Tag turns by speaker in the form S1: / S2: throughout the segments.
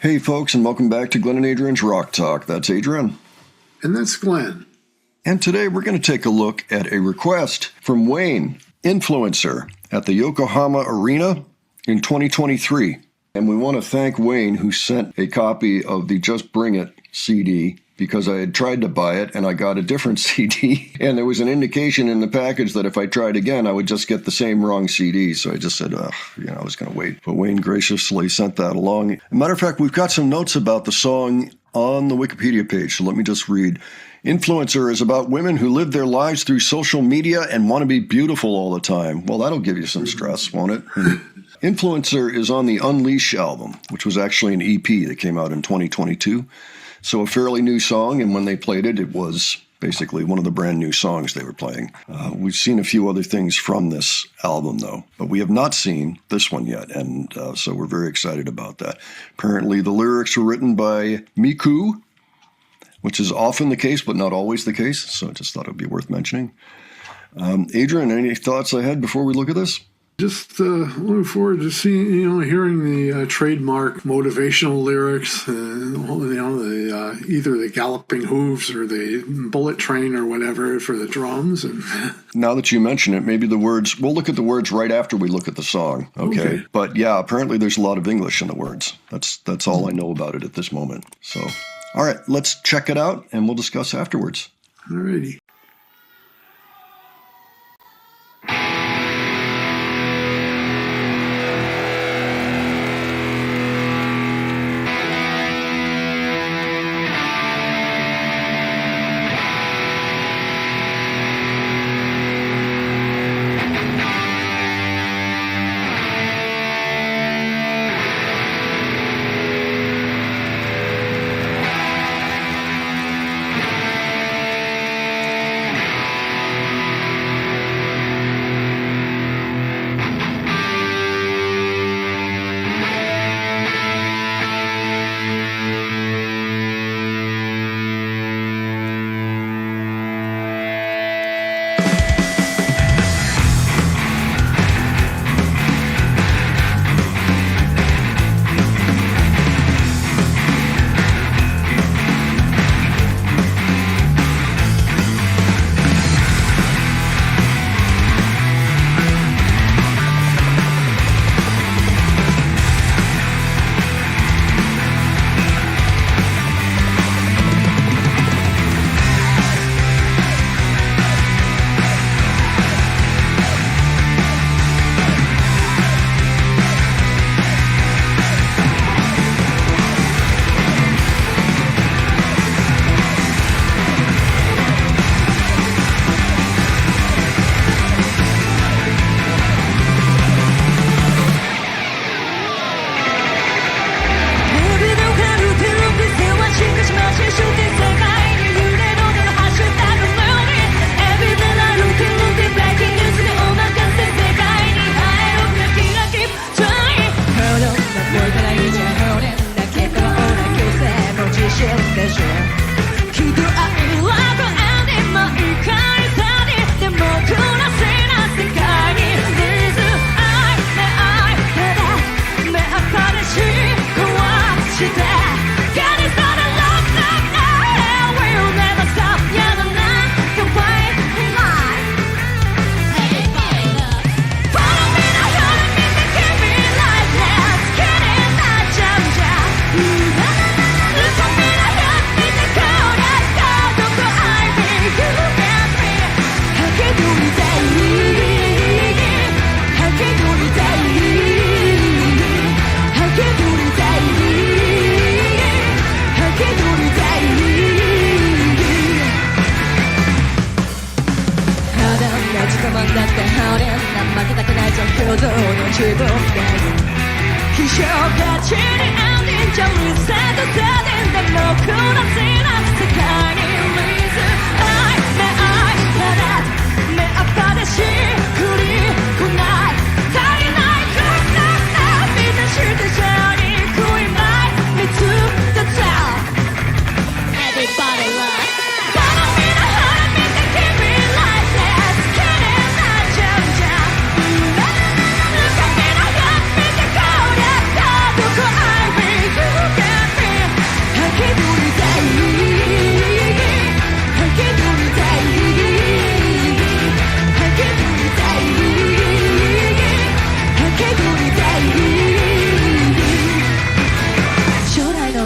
S1: Hey folks, and welcome back to Glenn and Adrian's Rock Talk. That's Adrian.
S2: And that's Glenn.
S1: And today we're going to take a look at a request from Wayne, influencer, at the Yokohama Arena in 2023. And we want to thank Wayne, who sent a copy of the Just Bring It CD, because I had tried to buy it and I got a different CD. And there was an indication in the package that if I tried again, I would just get the same wrong CD. So I just said, I was going to wait. But Wayne graciously sent that along. As a matter of fact, we've got some notes about the song on the Wikipedia page. So let me just read. Influencer is about women who live their lives through social media and want to be beautiful all the time. Well, that'll give you some stress, won't it? Influencer is on the Unleash album, which was actually an EP that came out in 2022. So a fairly new song, and when they played it, it was basically one of the brand new songs they were playing. We've seen a few other things from this album, though, but we have not seen this one yet, and so we're very excited about that. Apparently, the lyrics were written by Miku, which is often the case, but not always the case, so I just thought it would be worth mentioning. Adrian, any thoughts ahead before we look at this?
S2: Just looking forward to seeing, hearing the trademark motivational lyrics, either the galloping hooves or the bullet train or whatever for the drums. And
S1: now that you mention it, maybe the words, we'll look at the words right after we look at the song, okay? But yeah, apparently there's a lot of English in the words. That's all I know about it at this moment. So, all right, let's check it out and we'll discuss afterwards.
S2: All righty.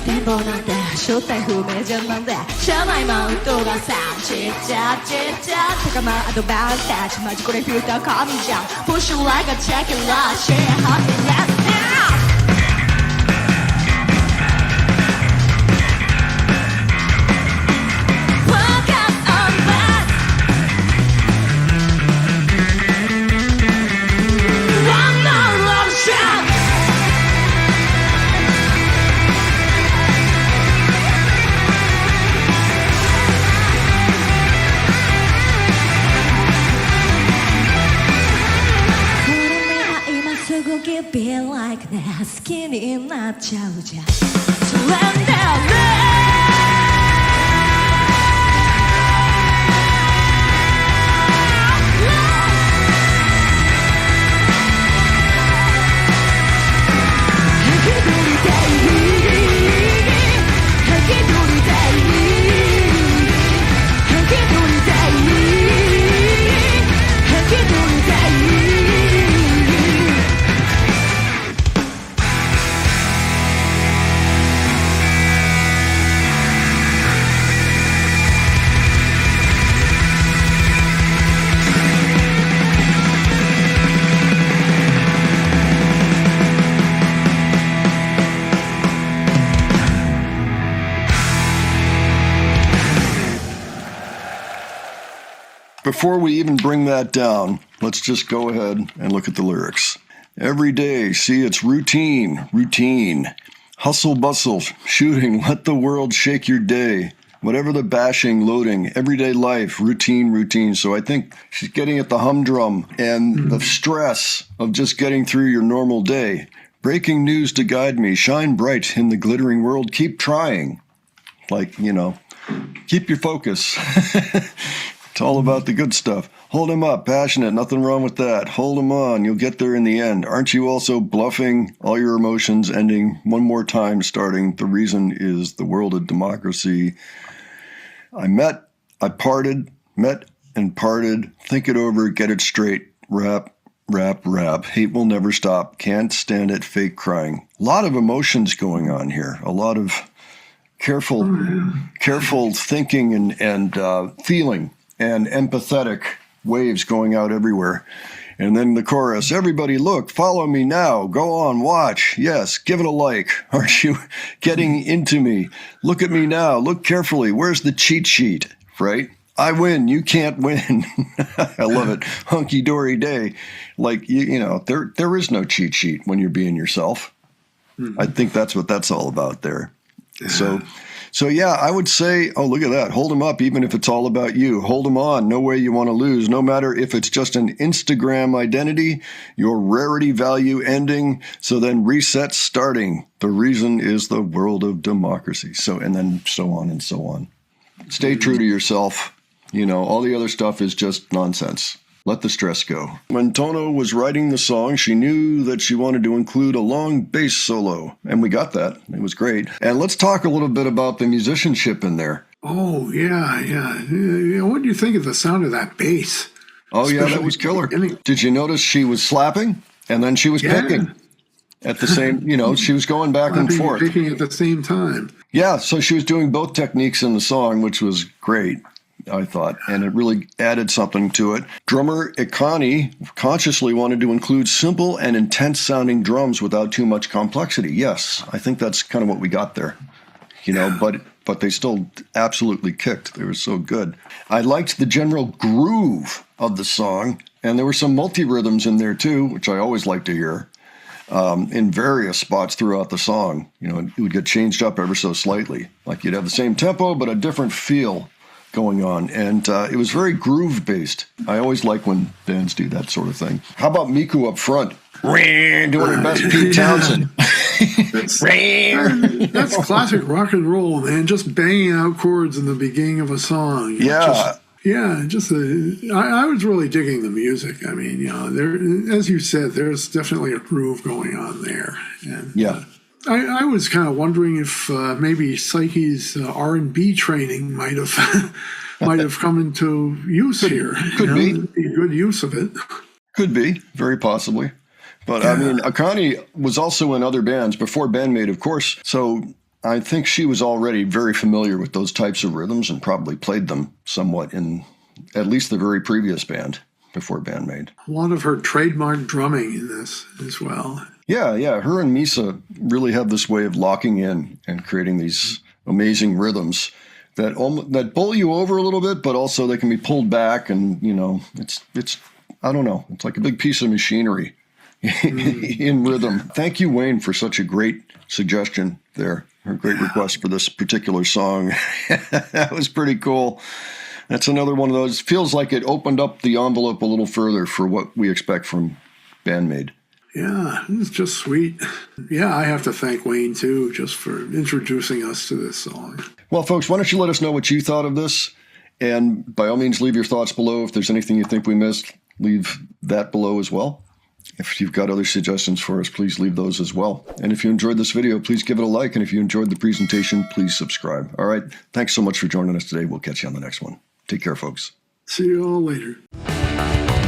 S3: 展望なんて正体不明じゃなんで車内マウントがさちっちゃちっちゃ高まアドバンテージマジこれフィルター神じゃん Push you like a check it out Share happiness now Focus on that One more long shot Give be like that 好きになっちゃうじゃん Surrender
S1: Before we even bring that down, let's just go ahead and look at the lyrics. Every day, see, it's routine. Hustle, bustle, shooting, let the world shake your day. Whatever the bashing, loading, everyday life, routine. So I think she's getting at the humdrum and the stress of just getting through your normal day. Breaking news to guide me, shine bright in the glittering world, keep trying. Like, keep your focus. It's all about the good stuff. Hold him up, passionate, nothing wrong with that. Hold him on, you'll get there in the end. Aren't you also bluffing? All your emotions ending one more time starting. The reason is the world of democracy. I met and parted. Think it over, get it straight. Rap. Hate will never stop. Can't stand it, fake crying. A lot of emotions going on here. A lot of careful thinking and feeling. And empathetic waves going out everywhere. And then the chorus, everybody look, follow me now, go on, watch, yes, give it a like. Aren't you getting into me? Look at me now, look carefully, where's the cheat sheet, right? I win, you can't win. I love it. Hunky-dory day. Like, there is no cheat sheet when you're being yourself. Mm-hmm. I think that's what that's all about there. So yeah, I would say, oh, look at that. Hold them up, even if it's all about you. Hold them on. No way you want to lose. No matter if it's just an Instagram identity, your rarity value ending. So then reset starting. The reason is the world of democracy. So, and then so on and so on. Stay true to yourself. All the other stuff is just nonsense. Let the stress go. When Tono was writing the song, she knew that she wanted to include a long bass solo, and we got that. It was great. And let's talk a little bit about the musicianship in there.
S2: Oh, yeah. What do you think of the sound of that bass?
S1: Oh, yeah, that was killer. Did you notice she was slapping, and then she was picking at the same, she was going back and forth.
S2: Picking at the same time.
S1: Yeah, so she was doing both techniques in the song, which was great. I thought, and it really added something to it. Drummer Ikani consciously wanted to include simple and intense-sounding drums without too much complexity. Yes, I think that's kind of what we got there, but they still absolutely kicked. They were so good. I liked the general groove of the song, and there were some multi-rhythms in there too, which I always like to hear, in various spots throughout the song. It would get changed up ever so slightly. Like you'd have the same tempo, but a different feel going on, and it was very groove-based. I always like when bands do that sort of thing. How about Miku up front? Doing her best Pete Townsend.
S2: That's classic rock and roll, man. Just banging out chords in the beginning of a song.
S1: Yeah.
S2: I was really digging the music. I mean, there, as you said, there's definitely a groove going on there. And, I was kind of wondering if maybe Psyche's R&B training might have come into use here.
S1: Could be
S2: good use of it.
S1: Could be, very possibly. But I mean, Akani was also in other bands before Band-Maid, of course. So I think she was already very familiar with those types of rhythms and probably played them somewhat in at least the very previous band before Band-Maid.
S2: A lot of her trademark drumming in this as well.
S1: Yeah. Her and Misa really have this way of locking in and creating these amazing rhythms that bowl you over a little bit, but also they can be pulled back, and it's I don't know, it's like a big piece of machinery in rhythm. Thank you, Wayne, for such a great suggestion there, a great request for this particular song. That was pretty cool. That's another one of those. Feels like it opened up the envelope a little further for what we expect from Band-Maid.
S2: Yeah, it's just sweet. Yeah, I have to thank Wayne, too, just for introducing us to this song.
S1: Well, folks, why don't you let us know what you thought of this? And by all means, leave your thoughts below. If there's anything you think we missed, leave that below as well. If you've got other suggestions for us, please leave those as well. And if you enjoyed this video, please give it a like. And if you enjoyed the presentation, please subscribe. All right. Thanks so much for joining us today. We'll catch you on the next one. Take care, folks.
S2: See you all later.